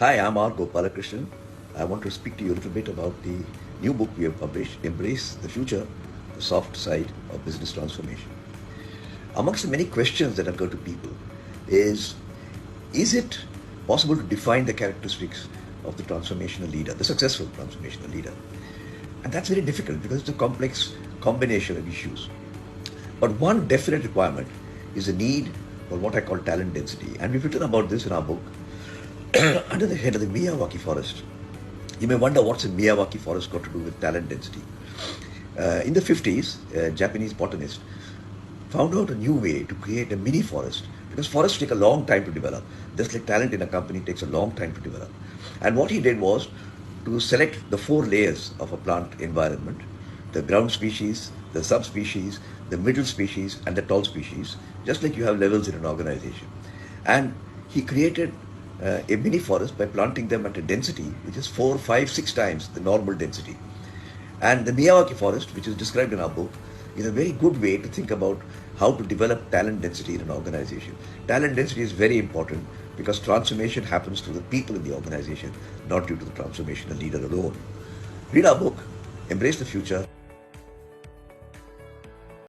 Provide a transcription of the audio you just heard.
Hi, I'm R. Gopalakrishnan. I want to speak to you a little bit about the new book we have published, Embrace the Future, the Soft Side of Business Transformation. Amongst the many questions that occur to people is it possible to define the characteristics of the transformational leader, the successful transformational leader? And that's very difficult because it's a complex combination of issues. But one definite requirement is the need for what I call talent density. And we've written about this in our book under the head of the Miyawaki Forest. You may wonder what's a Miyawaki Forest got to do with talent density. In the 50s, a Japanese botanist found out a new way to create a mini forest, because forests take a long time to develop, just like talent in a company takes a long time to develop. And what he did was to select the 4 layers of a plant environment: the ground species, the subspecies, the middle species, and the tall species, just like you have levels in an organization. And he created a mini forest by planting them at a density which is 4, 5, 6 times the normal density. And the Miyawaki forest, which is described in our book, is a very good way to think about how to develop talent density in an organization. Talent density is very important because transformation happens to the people in the organization, not due to the transformational leader alone. Read our book, Embrace the Future,